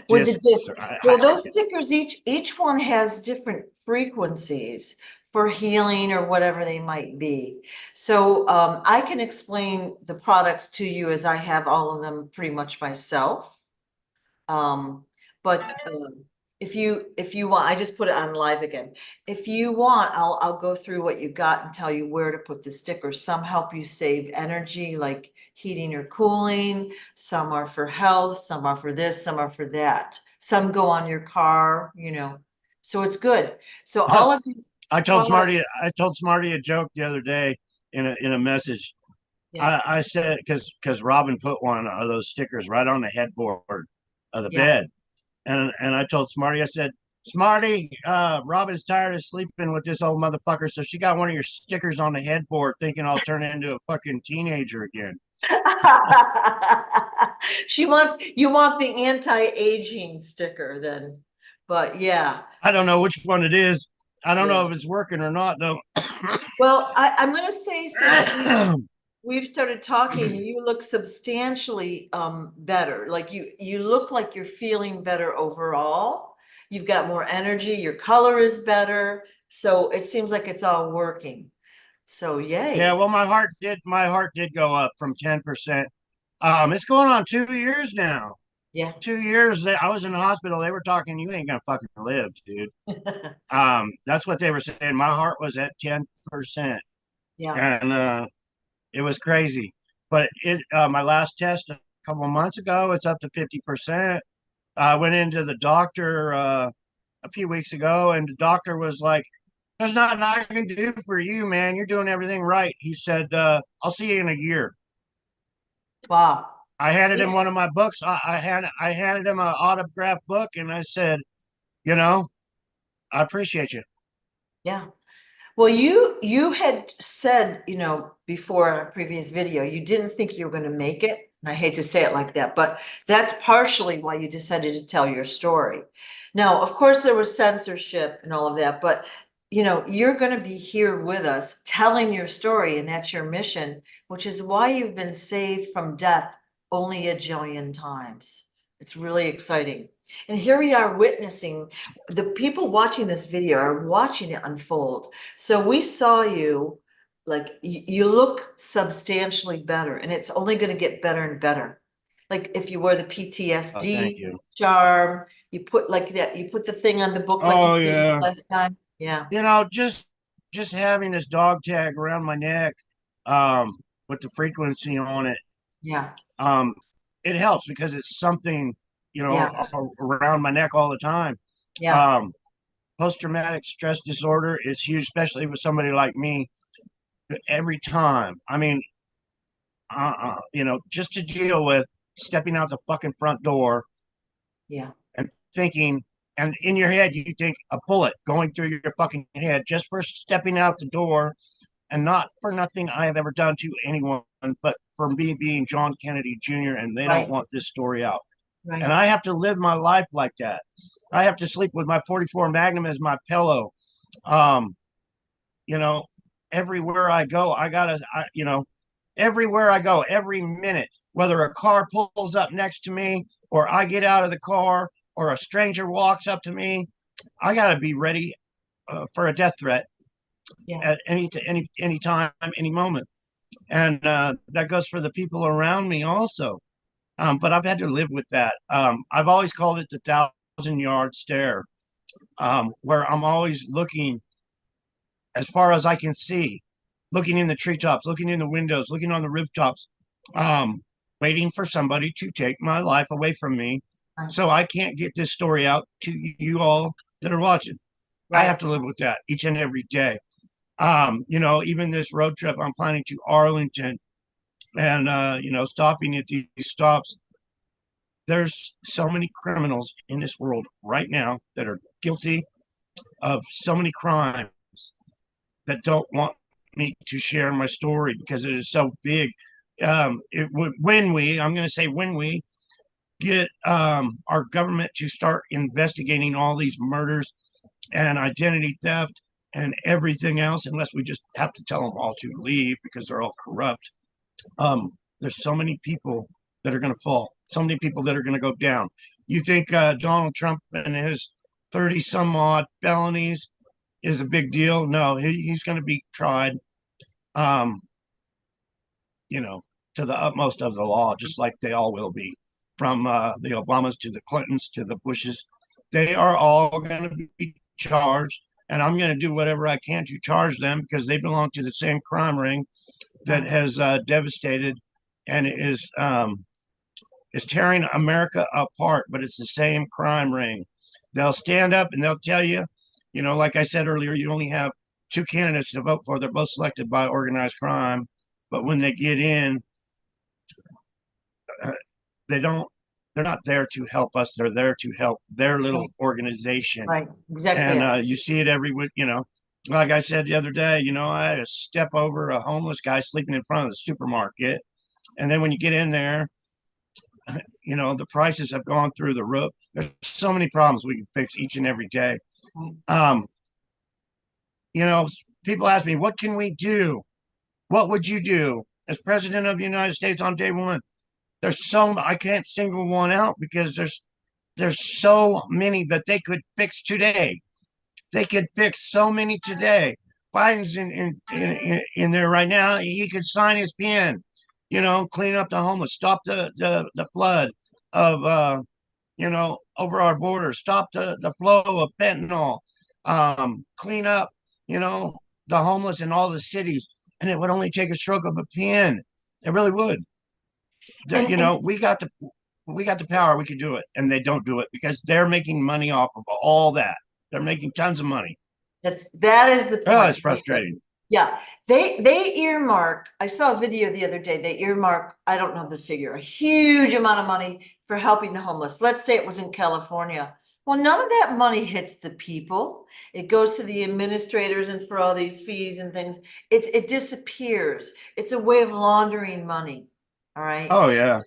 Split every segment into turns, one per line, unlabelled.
With
Just,
well, those stickers, each one has different frequencies for healing or whatever they might be. So I can explain the products to you as I have all of them pretty much myself. But if you want, I just put it on live again. If you want, I'll go through what you got and tell you where to put the stickers. Some help you save energy, like heating or cooling. Some are for health, some are for this, some are for that. Some go on your car, you know. So it's good. So all of these products,
I told Smarty a joke the other day in a message.
yeah,
I said because Robin put one of those stickers right on the headboard of the
yeah.
bed, and I told Smarty, I said, Smarty, Robin's tired of sleeping with this old motherfucker, so she got one of your stickers on the headboard, thinking I'll turn into a fucking teenager again.
She wants, you want the anti-aging sticker then, but yeah,
I don't know which one it is. I don't
yeah.
know if it's working or not though.
Well, I'm gonna say since we've started talking, you look substantially better. Like you look like you're feeling better overall. You've got more energy, your color is better. So it seems like it's all working. So
Yeah,
yay.
well, my heart did go up from 10%. It's going on 2 years now.
Yeah.
2 years that I was in the hospital, they were talking, you ain't gonna fucking live, dude. That's what they were saying. My heart was at 10%,
Yeah.
and it was crazy. But my last test a couple of months ago, it's up to 50%. I went into the doctor a few weeks ago, and the doctor was like, "There's nothing I can do for you, man. You're doing everything right." He said, "I'll see you in a year."
Wow.
I handed him one of my books. I handed him an autographed book, and I said, "You know, I appreciate you."
Yeah. Well, you had said, you know, before a previous video, you didn't think you were going to make it. And I hate to say it like that, but that's partially why you decided to tell your story. Now, of course, there was censorship and all of that, but you know, you're going to be here with us telling your story, and that's your mission, which is why you've been saved from death only a jillion times. It's really exciting. And here we are witnessing the people watching this video are watching it unfold. So we saw you, like you look substantially better, and it's only going to get better and better. Like if you wear the
Oh, thank
PTSD
you.
charm, you put like that, you put the thing on the book like you
Oh
did
yeah.
last time. Yeah,
You know, just having this dog tag around my neck, with the frequency on it,
yeah,
um, it helps because it's something,
yeah,
around my neck all the time.
yeah,
Um, Post-traumatic stress disorder is huge, especially with somebody like me. Every time, I mean, just to deal with stepping out the fucking front door
yeah,
and thinking, and in your head, you think a bullet going through your fucking head just for stepping out the door, and not for nothing I have ever done to anyone, but for me being John Kennedy Jr., and they don't
right,
want this story out. And
right,
I have to live my life like that. I have to sleep with my 44 Magnum as my pillow. Um, you know, everywhere I go, everywhere I go, every minute, whether a car pulls up next to me or I get out of the car or a stranger walks up to me, I got to be ready for a death threat
yeah,
at any time, any moment. And that goes for the people around me also. But I've had to live with that. I've always called it the 1,000 yard stare, where I'm always looking as far as I can see, looking in the treetops, looking in the windows, looking on the rooftops, um, waiting for somebody to take my life away from me.
right,
So I can't get this story out to you all that are watching. I have
right,
to live with that each and every day. Even this road trip I'm planning to Arlington, and stopping at these stops. There's so many criminals in this world right now that are guilty of so many crimes that don't want me to share my story because it is so big. I'm going to say, when we get our government to start investigating all these murders and identity theft and everything else, unless we just have to tell them all to leave because they're all corrupt. There's so many people that are going to fall. so many people that are going to go down. You think Donald Trump and his 30 some odd felonies is a big deal? No, he's going to be tried, um, you know, to the utmost of the law, just like they all will be, from the Obamas to the Clintons to the Bushes. They are all going to be charged, and I'm going to do whatever I can to charge them because they belong to the same crime ring that has devastated and is tearing America apart. But it's the same crime ring. They'll stand up and they'll tell you, like I said earlier, you only have two candidates to vote for. They're both selected by organized crime, but when they get in, they don't. They're not there to help us. They're there to help their little organization.
Right, exactly.
And you see it every week. Like I said the other day, I had to step over a homeless guy sleeping in front of the supermarket. And then when you get in there, the prices have gone through the roof. There's so many problems we can fix each and every day. Um, people ask me, what can we do? What would you do as president of the United States on day one? I can't single one out because there's so many that they could fix today. They could fix so many today. Biden's in there right now. He could sign his pen, clean up the homeless, stop the flood of over our border, stop the flow of fentanyl, clean up, the homeless in all the cities. And it would only take a stroke of a pen. It really would.
And
We got the power. We could do it, and they don't do it because they're making money off of all that. They're making tons of money.
that is the
Oh,
point.
it's frustrating.
Yeah, they earmark. I saw a video the other day. They earmark, I don't know the figure, a huge amount of money for helping the homeless. Let's say it was in California. Well, none of that money hits the people. It goes to the administrators and for all these fees and things. It disappears. It's a way of laundering money. All right.
Oh yeah.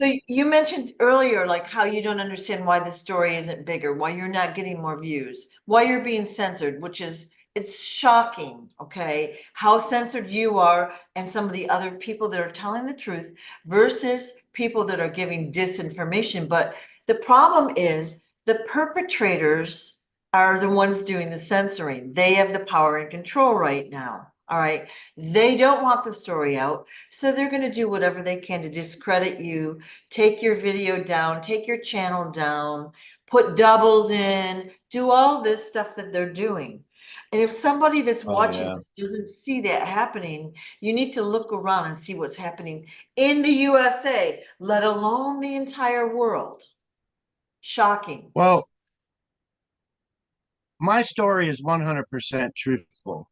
So you mentioned earlier, like how you don't understand why the story isn't bigger, why you're not getting more views, why you're being censored, which is, it's shocking, okay, how censored you are and some of the other people that are telling the truth versus people that are giving disinformation. But the problem is the perpetrators are the ones doing the censoring. They have the power and control right now. All right. They don't want the story out. So they're going to do whatever they can to discredit you, take your video down, take your channel down, put doubles in, do all this stuff that they're doing. And if somebody that's
Oh
watching
yeah.
this doesn't see that happening, you need to look around and see what's happening in the USA, let alone the entire world. Shocking.
Well, my story is 100% truthful.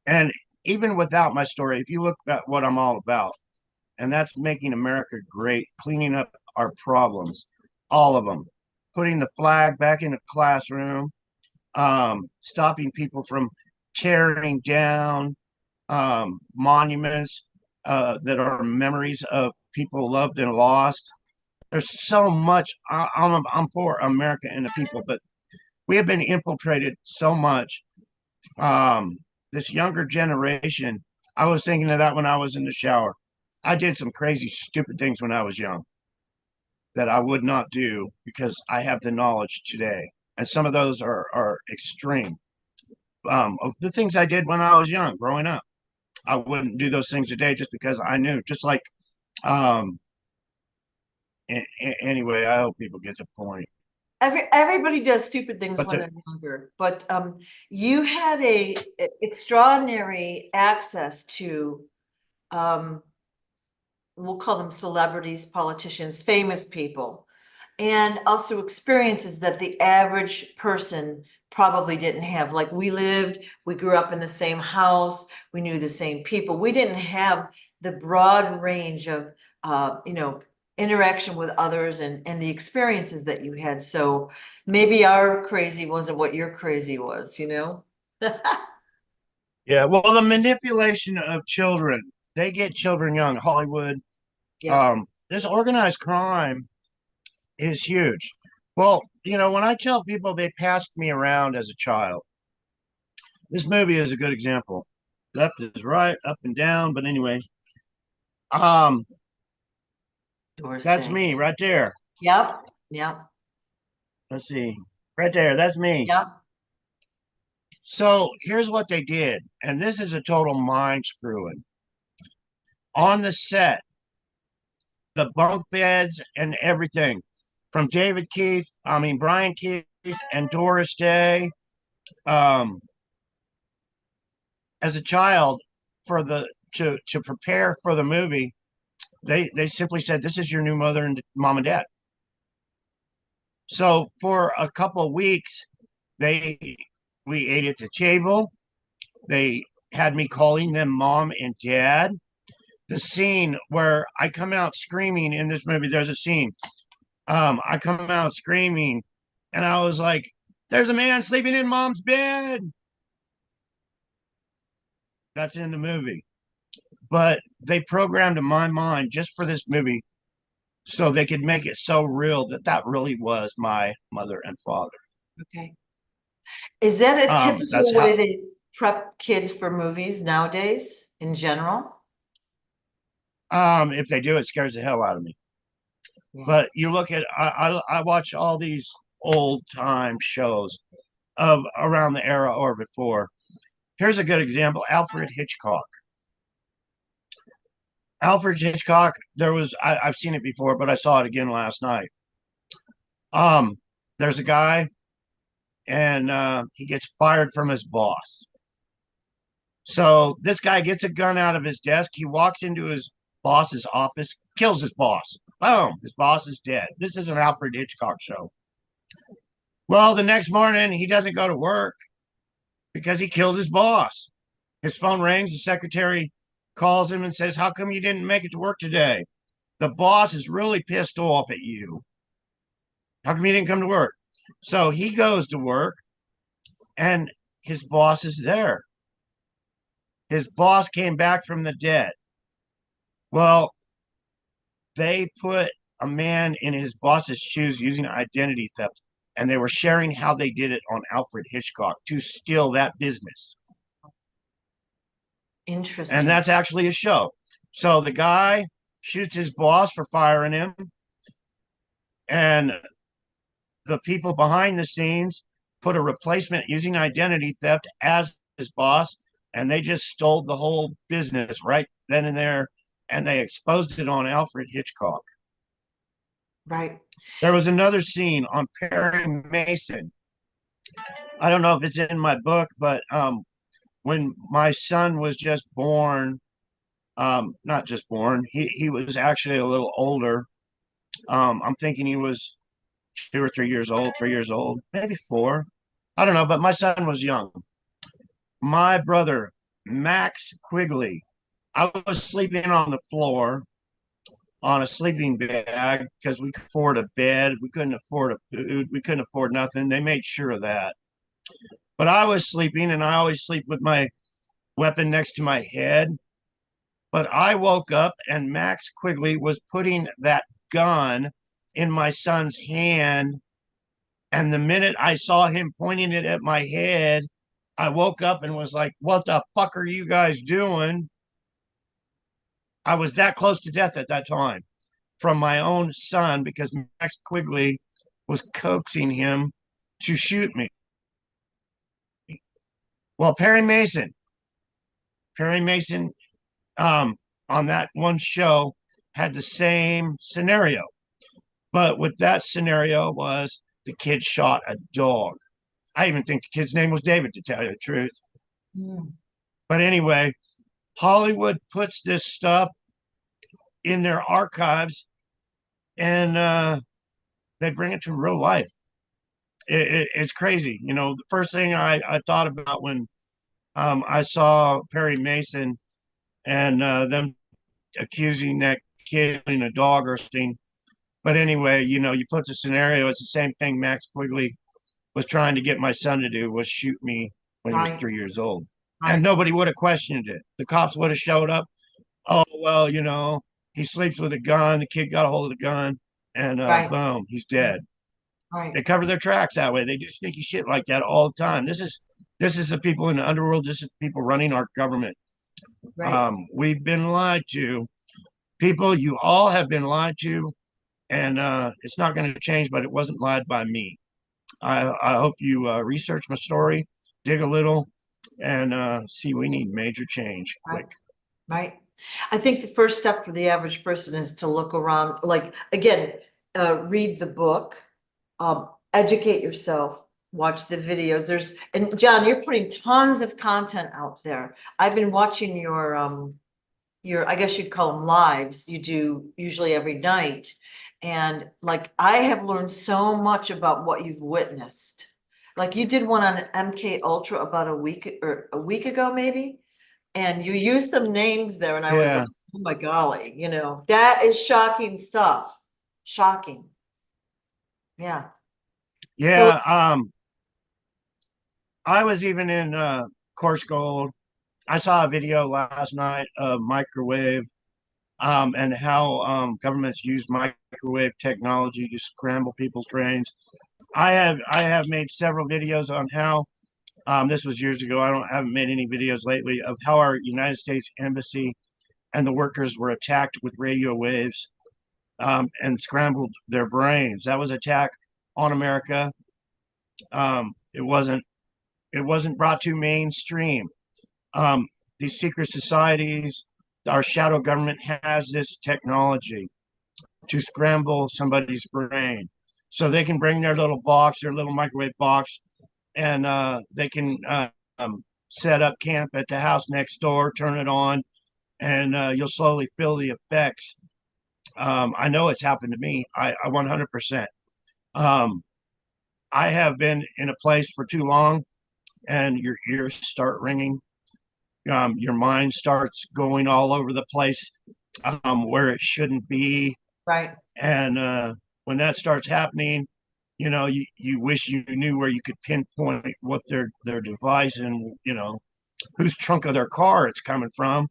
And even without my story, if you look at what I'm all about, and that's making America great, cleaning up our problems, all of them, putting the flag back in the classroom, stopping people from tearing down monuments that are memories of people loved and lost. There's so much. I'm for America and the people, but we have been infiltrated so much. Um, this younger generation, I was thinking of that when I was in the shower. I did some crazy, stupid things when I was young that I would not do because I have the knowledge today. And some of those are extreme. Of the things I did when I was young, growing up, I wouldn't do those things today just because I knew. Just like, um, anyway, I hope people get the point.
Everybody does stupid things
But
when they're younger, but you had a extraordinary access to we'll call them celebrities, politicians, famous people, and also experiences that the average person probably didn't have. Like we grew up in the same house, we knew the same people. We didn't have the broad range of, interaction with others and the experiences that you had. So maybe our crazy wasn't what your crazy was, you know?
yeah, well, the manipulation of children, they get children young. Hollywood,
Yeah.
this organized crime is huge. Well, when I tell people they passed me around as a child, this movie is a good example. Left is right, up and down. But anyway, um,
Doris
That's
Day.
me right there.
Yep, yep,
Let's see. Right there. That's me.
yep.
So here's what they did. And this is a total mind screwing. On the set, the bunk beds and everything from Brian Keith and Doris Day. Um, as a child, for the to prepare for the movie, they simply said, "This is your new mother and mom and dad." So for a couple of weeks, they we ate at the table. They had me calling them mom and dad. The scene where I come out screaming in this movie, there's a scene. I come out screaming, and I was like, "There's a man sleeping in mom's bed." That's in the movie. But they programmed in my mind just for this movie so they could make it so real that that really was my mother and father.
Okay. Is that a
That's
typical
how.
way they prep kids for movies nowadays in general?
If they do, it scares the hell out of me.
Yeah.
But you look at I watch all these old time shows of around the era or before. Here's a good example: Alfred Hitchcock. Alfred Hitchcock. I've seen it before, but I saw it again last night. Um, there's a guy, and he gets fired from his boss. So this guy gets a gun out of his desk. He walks into his boss's office, kills his boss. Boom, his boss is dead. This is an Alfred Hitchcock show. Well, the next morning, he doesn't go to work because he killed his boss. His phone rings. The secretary calls him and says, "How come you didn't make it to work today? The boss is really pissed off at you. How come you didn't come to work?" So he goes to work, and his boss is there. His boss came back from the dead. Well, they put a man in his boss's shoes using identity theft, and they were sharing how they did it on Alfred Hitchcock to steal that business. And
Interesting.
that's actually a show. So the guy shoots his boss for firing him, and the people behind the scenes put a replacement using identity theft as his boss, and they just stole the whole business right then and there, and they exposed it on Alfred Hitchcock.
Right.
There was another scene on Perry Mason. I don't know if it's in my book, but when my son was just born, not just born, he was actually a little older. I'm thinking he was 2 or 3 years old, 3 years old, maybe four. I don't know, but my son was young. My brother, Max Quigley, I was sleeping on the floor on a sleeping bag because we could afford a bed. We couldn't afford a food. We couldn't afford nothing. They made sure of that. But I was sleeping, and I always sleep with my weapon next to my head. But I woke up, and Max Quigley was putting that gun in my son's hand. And the minute I saw him pointing it at my head, I woke up and was like, "What the fuck are you guys doing?" I was that close to death at that time from my own son because Max Quigley was coaxing him to shoot me. Well, Perry Mason, um, on that one show had the same scenario, but with that scenario was the kid shot a dog. I even think the kid's name was David, to tell you the truth.
Mm.
But anyway, Hollywood puts this stuff in their archives, and they bring it to real life. It's crazy. You know, the first thing I thought about when I saw Perry Mason and them accusing that kid in a dog or something. But anyway, you know, you put the scenario, it's the same thing Max Quigley was trying to get my son to do, was shoot me when he was
Right.
3 years old. And
Right.
nobody would have questioned it. The cops would have showed up. Oh, well, you know, he sleeps with a gun. The kid got a hold of the gun, and
Right.
boom, he's dead.
Right.
They cover their tracks that way. They do sneaky shit like that all the time. This is the people in the underworld. This is the people running our government.
Right.
We've been lied to. People, you all have been lied to, and it's not going to change, but it wasn't lied by me. I hope you research my story, dig a little, and see we need major change quick.
Right. I think the first step for the average person is to look around, like, again, read the book, educate yourself, watch the videos. And John, you're putting tons of content out there. I've been watching your, I guess you'd call them lives. You do usually every night. And like, I have learned so much about what you've witnessed. Like you did one on MK Ultra about a week ago, maybe. And you used some names there and I was like,
Yeah,
oh my golly, that is shocking stuff. Shocking. Yeah. So,
yeah. I was even in Course Gold. I saw a video last night of microwave and how governments use microwave technology to scramble people's brains. I have made several videos on how this was years ago. Haven't made any videos lately of how our United States Embassy and the workers were attacked with radio waves and scrambled their brains. That was attack on America. It wasn't brought to mainstream. Um, these secret societies, our shadow government has this technology to scramble somebody's brain. So they can bring their little box, their little microwave box, and they can set up camp at the house next door, turn it on, and you'll slowly feel the effects. I know it's happened to me. I 100%. Um, I have been in a place for too long, and your ears start ringing. Your mind starts going all over the place where it shouldn't be.
right,
And when that starts happening, you wish you knew where you could pinpoint what their device and whose trunk of their car it's coming from.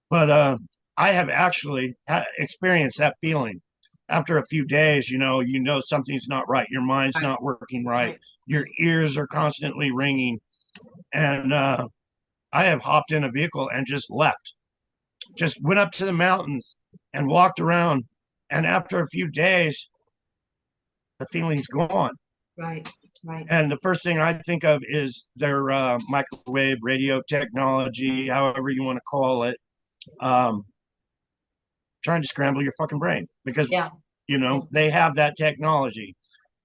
But I have actually experienced that feeling. After a few days, you know something's not right. Your mind's
right,
not working right.
right.
Your ears are constantly ringing, and I have hopped in a vehicle and just left. Just went up to the mountains and walked around. And after a few days, the feeling's gone.
Right, right.
And the first thing I think of is their microwave radio technology, however you want to call it, um, trying to scramble your fucking brain because
Yeah, yeah.
they have that technology.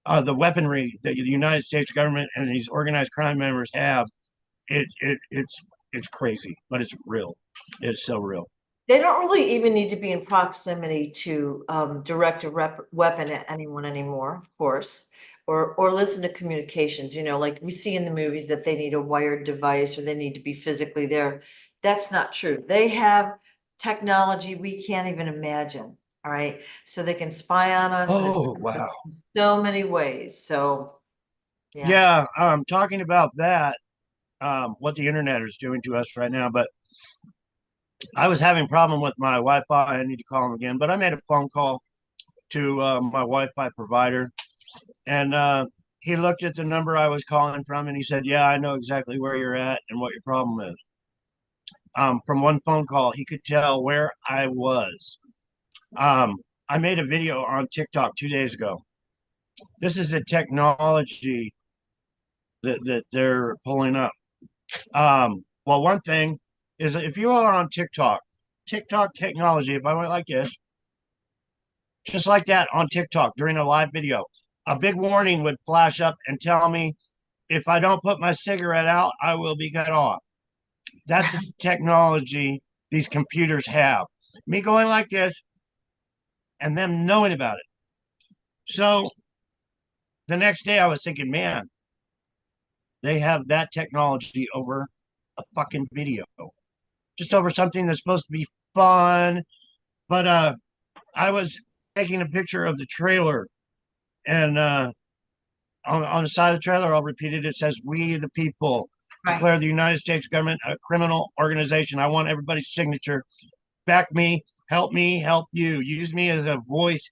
The weaponry that the United States government and these organized crime members have, it's crazy, but it's real. It's so real.
They don't really even need to be in proximity to direct a weapon at anyone anymore, of course, or listen to communications, like we see in the movies that they need a wired device or they need to be physically there. That's not true. They have technology we can't even imagine. All right. So they can spy on us in
Oh wow.
so many ways. So yeah.
Yeah, talking about that, what the internet is doing to us right now. But I was having a problem with my Wi-Fi. I need to call him again. But I made a phone call to my Wi-Fi provider, and he looked at the number I was calling from, and he said, "Yeah, I know exactly where you're at and what your problem is." From one phone call, he could tell where I was. Um, I made a video on TikTok 2 days ago. This is a technology that they're pulling up. Well, one thing is if you are on TikTok technology, if I went like this, just like that on TikTok during a live video, a big warning would flash up and tell me if I don't put my cigarette out, I will be cut off. That's the technology these computers have. Me going like this and them knowing about it. So the next day I was thinking, man, they have that technology over a fucking video, just over something that's supposed to be fun. But I was taking a picture of the trailer, and on the side of the trailer, I'll repeat it. It says, "We the people
Right.
declare the United States government a criminal organization." I want everybody's signature. Back me, help you. Use me as a voice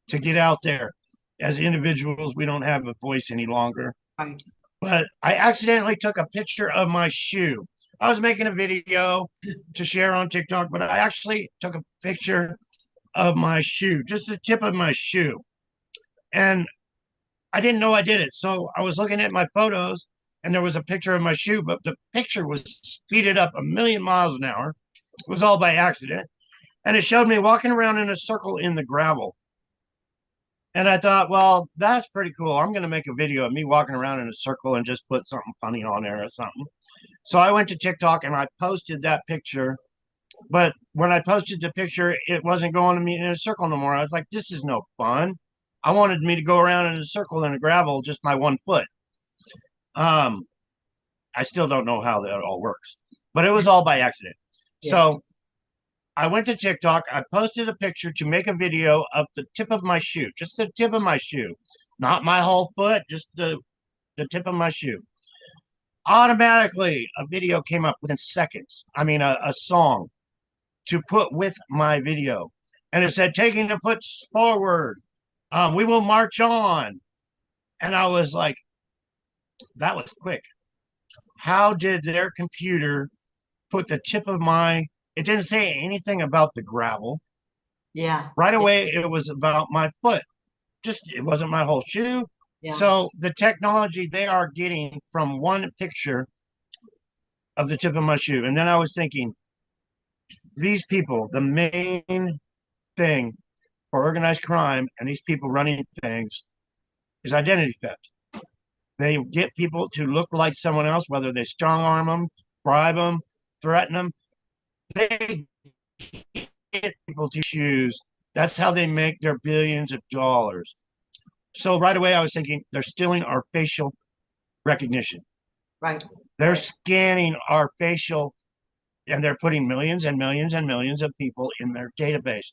to get out there. As individuals, we don't have a voice any longer.
Right.
But I accidentally took a picture of my shoe. I was making a video to share on TikTok, but I actually took a picture of my shoe, just the tip of my shoe. And I didn't know I did it. So I was looking at my photos and there was a picture of my shoe, but the picture was speeded up a million miles an hour. It was all by accident. And it showed me walking around in a circle in the gravel. And I thought, well, that's pretty cool. I'm going to make a video of me walking around in a circle and just put something funny on there or something. So I went to TikTok and I posted that picture. But when I posted the picture, it wasn't going to me in a circle no more. I was like, this is no fun. I wanted me to go around in a circle in a gravel, just my 1 foot. Um, I still don't know how that all works, but it was all by accident.
Yeah.
So I went to TikTok. I posted a picture to make a video of the tip of my shoe, just the tip of my shoe, not my whole foot, just the tip of my shoe. Automatically, a video came up within seconds. I mean, a song to put with my video. And it said, taking the foot forward, we will march on. And I was like, that was quick. How did their computer put the tip of my, it didn't say anything about the gravel.
Yeah.
Right away, it was about my foot. Just, it wasn't my whole shoe.
Yeah.
So the technology they are getting from one picture of the tip of my shoe. And then I was thinking, these people, the main thing for organized crime and these people running things is identity theft. They get people to look like someone else, whether they strong arm them, bribe them, threaten them. They get people to choose. That's how they make their billions of dollars. So right away, I was thinking they're stealing our facial recognition.
Right.
They're scanning our facial and they're putting millions and millions and millions of people in their database.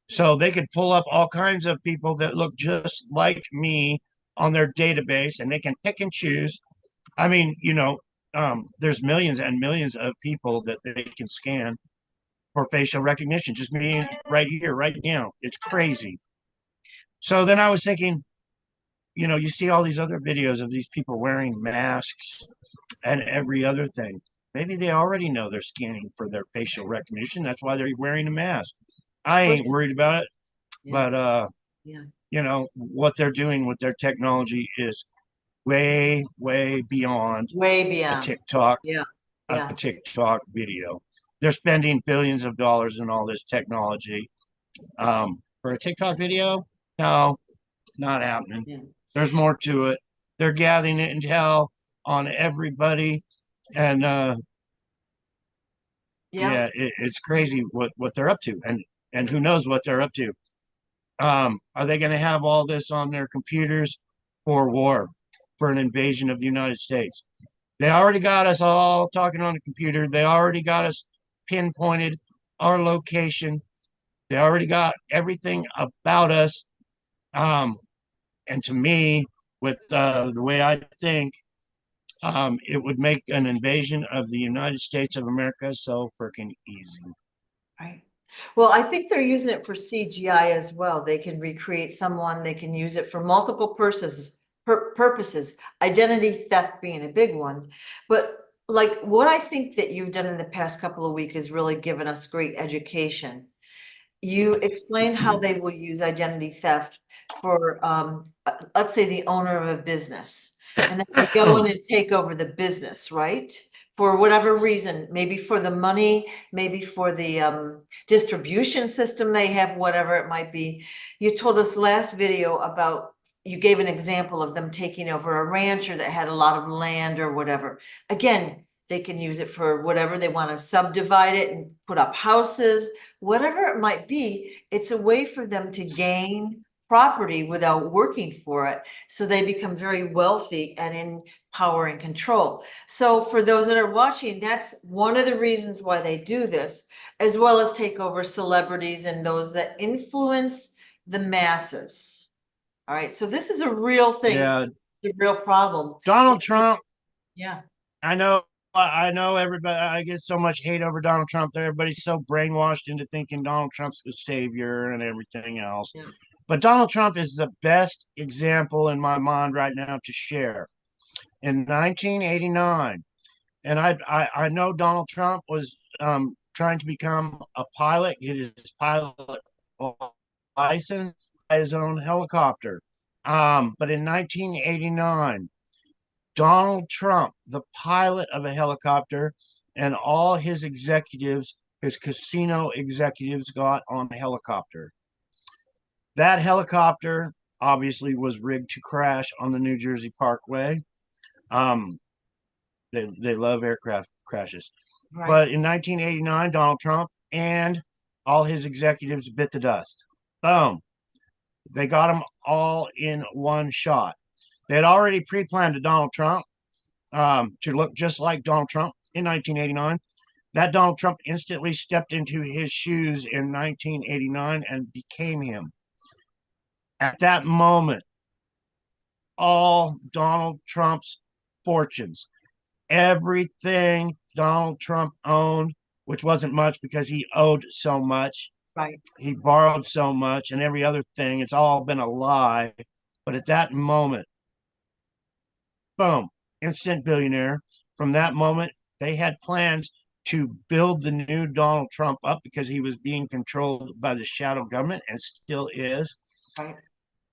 So they could pull up all kinds of people that look just like me on their database and they can pick and choose. I mean, there's millions and millions of people that they can scan for facial recognition. Just me right here, right now. It's crazy. So then I was thinking, you see all these other videos of these people wearing masks and every other thing. Maybe they already know they're scanning for their facial recognition. That's why they're wearing a mask. I ain't worried about it,
Yeah.
but
Yeah.
what they're doing with their technology is way, way beyond
Way
a
beyond.
TikTok,
Yeah. Yeah.
a TikTok video. They're spending billions of dollars in all this technology. For a TikTok video, no, not happening.
Yeah.
There's more to it. They're gathering intel on everybody, and
Yeah.
it's crazy what they're up to, and who knows what they're up to. Are they going to have all this on their computers for war, for an invasion of the United States? They already got us all talking on the computer. They already got us pinpointed our location. They already got everything about us. And to me, with the way I think, it would make an invasion of the United States of America so freaking easy.
Right. Well, I think they're using it for CGI as well. They can recreate someone, they can use it for multiple purposes, identity theft being a big one. But like what I think that you've done in the past couple of weeks has really given us great education. You explained how they will use identity theft for, let's say the owner of a business. And then they go in and take over the business, right? For whatever reason, maybe for the money, maybe for the distribution system they have, whatever it might be. You told us last video about, you gave an example of them taking over a rancher that had a lot of land or whatever. Again, they can use it for whatever they want to subdivide it and put up houses, whatever it might be. It's a way for them to gain property without working for it. So they become very wealthy and in power and control. So for those that are watching, that's one of the reasons why they do this, as well as take over celebrities and those that influence the masses. All right. So this is a real thing.
Yeah.
It's a real problem.
Donald Trump.
Yeah.
I know everybody, I get so much hate over Donald Trump. Everybody's so brainwashed into thinking Donald Trump's the savior and everything else.
Yeah.
But Donald Trump is the best example in my mind right now to share. In 1989, And I know Donald Trump was trying to become a pilot, get his pilot license, buy his own helicopter. But in 1989, Donald Trump, the pilot of a helicopter, and all his executives, his casino executives, got on a helicopter. That helicopter obviously was rigged to crash on the New Jersey Parkway. Um, they love aircraft crashes.
Right.
But in 1989, Donald Trump and all his executives bit the dust. Boom. They got them all in one shot. They had already pre planned a Donald Trump to look just like Donald Trump in 1989. That Donald Trump instantly stepped into his shoes in 1989 and became him. At that moment, all Donald Trump's fortunes, everything Donald Trump owned, which wasn't much because he owed so much,
Right.
he borrowed so much, and every other thing, it's all been a lie. But at that moment, boom, instant billionaire. From that moment, they had plans to build the new Donald Trump up because he was being controlled by the shadow government and still is.
Right.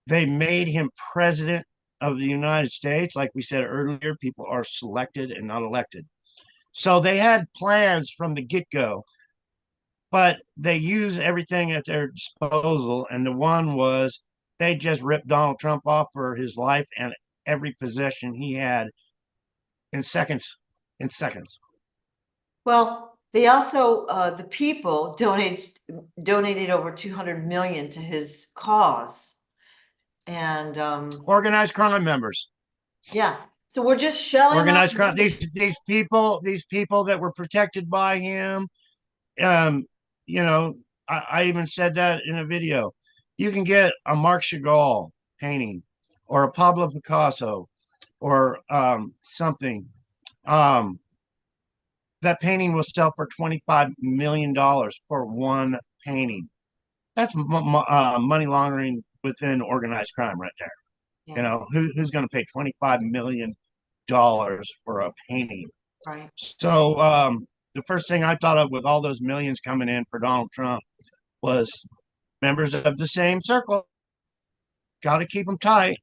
They made him president of the United States. Like we said earlier, people are selected and not elected. So they had plans from the get go, but they use everything at their disposal. And the one was they just ripped Donald Trump off for his life and every possession he had in seconds. In seconds.
Well, they also, the people donated over 200 million to his cause. And,
Organized crime members.
yeah, so we're just shelling out.
Organized crime. These people that were protected by him. Um, you know, I even said that in a video. You can get a Marc Chagall painting or a Pablo Picasso or something. Um, that painting will sell for $25 million for one painting. That's money laundering within organized crime right there.
Yeah.
You know, who's going to pay $25 million for a painting?
Right.
So the first thing I thought of with all those millions coming in for Donald Trump was members of the same circle. Got to keep them tight.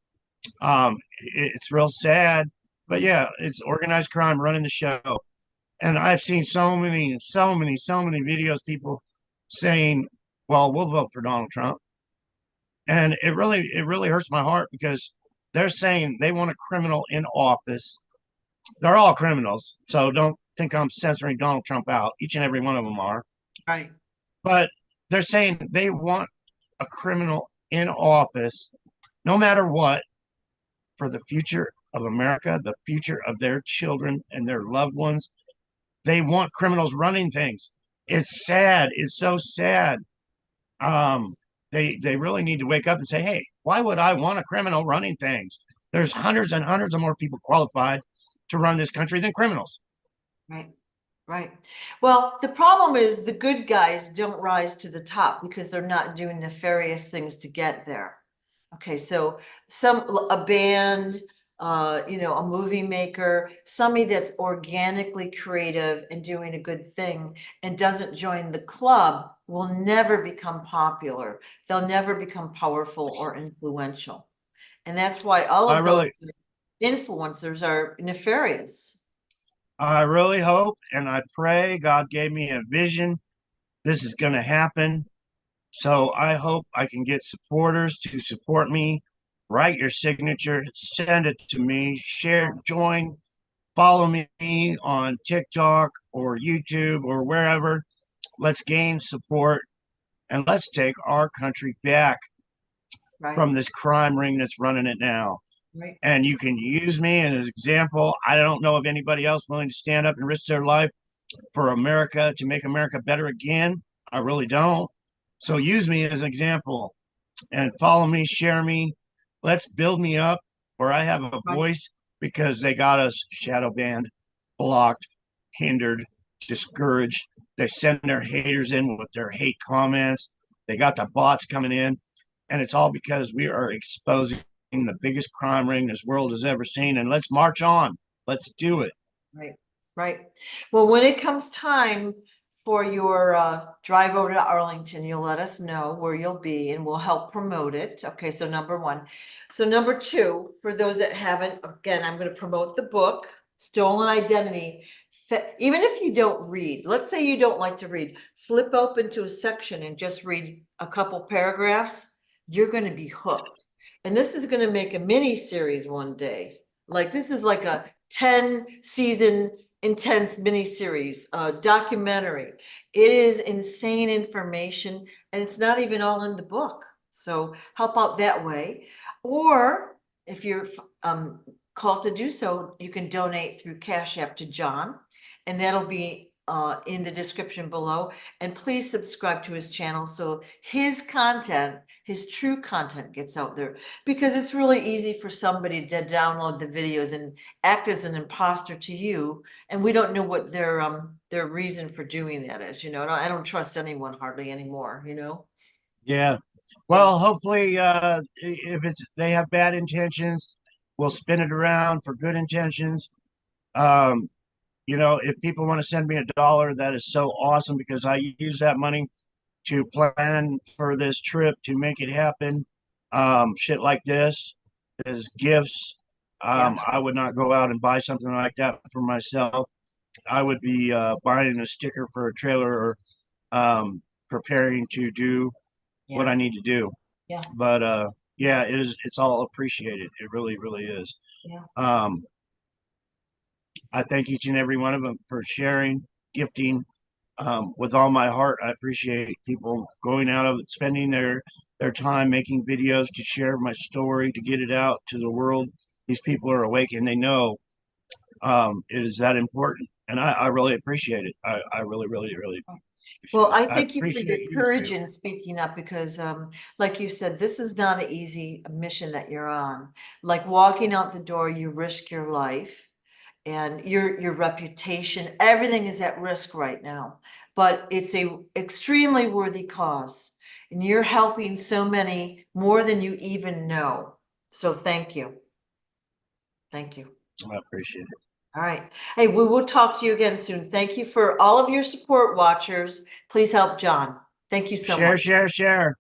It's real sad, but yeah, it's organized crime running the show. And I've seen so many videos, people saying, "Well, we'll vote for Donald Trump," and it really hurts my heart because they're saying they want a criminal in office. They're all criminals, so don't think I'm censoring Donald Trump out. Each and every one of them are.
Right.
But they're saying they want a criminal in office, no matter what, for the future of America, the future of their children and their loved ones. They want criminals running things. It's sad. It's so sad. They really need to wake up and say, hey, why would I want a criminal running things? There's hundreds and hundreds of more people qualified to run this country than criminals.
Right. Right. Well, the problem is the good guys don't rise to the top because they're not doing nefarious things to get there. Okay, so a band, a movie maker, somebody that's organically creative and doing a good thing and doesn't join the club will never become popular. They'll never become powerful or influential. And that's why all of those influencers are nefarious.
I really hope and I pray God gave me a vision. This is going to happen. So I hope I can get supporters to support me. Write your signature, send it to me, share, join, follow me on TikTok or YouTube or wherever. Let's gain support and let's take our country back from this crime ring that's running it now.
Right.
And you can use me as an example. I don't know of anybody else willing to stand up and risk their life for America to make America better again. I really don't. So use me as an example and follow me, share me. Let's build me up where I have a voice because they got us shadow banned, blocked, hindered, discouraged. They send their haters in with their hate comments. They got the bots coming in. And it's all because we are exposing the biggest crime ring this world has ever seen. And let's march on. Let's do it.
Right. Right. Well, when it comes time for your drive over to Arlington, you'll let us know where you'll be and we'll help promote it. Okay, so number one. So number two, for those that haven't, again, I'm going to promote the book, Stolen Identity. Even if you don't read, let's say you don't like to read, flip open to a section and just read a couple paragraphs, you're going to be hooked. And this is going to make a mini series one day. Like this is like a 10 season intense miniseries, documentary. It is insane information, and it's not even all in the book. So help out that way. Or if you're called to do so, you can donate through Cash App to John, and that'll be in the description below. And please subscribe to his channel so his content, his true content, gets out there, because it's really easy for somebody to download the videos and act as an imposter to you, and we don't know what their reason for doing that is. I don't trust anyone hardly anymore.
Yeah.
Yeah.
Well, hopefully, if they have bad intentions, we'll spin it around for good intentions. Um, if people want to send me $1, that is so awesome because I use that money to plan for this trip to make it happen. Shit like this is gifts.
Yeah.
I would not go out and buy something like that for myself. I would be buying a sticker for a trailer or preparing to do what
Yeah.
I need to do.
Yeah.
But yeah, it's all appreciated. It really, really is.
Yeah.
Um, I thank each and every one of them for sharing, gifting, with all my heart. I appreciate people going out of spending their time making videos to share my story, to get it out to the world. These people are awake and they know it is that important. And I really appreciate it. I really, really, really appreciate
Well,
it.
I
I
thank you for your
appreciate you,
courage
Sue.
in speaking up because, like you said, this is not an easy mission that you're on. Like walking out the door, you risk your life and your reputation. Everything is at risk right now, but it's a extremely worthy cause, and you're helping so many more than you even know. So thank you. Thank you.
I appreciate it.
All right. Hey, we will talk to you again soon. Thank you for all of your support, watchers. Please help John. Thank you so
Share,
much.
share, share.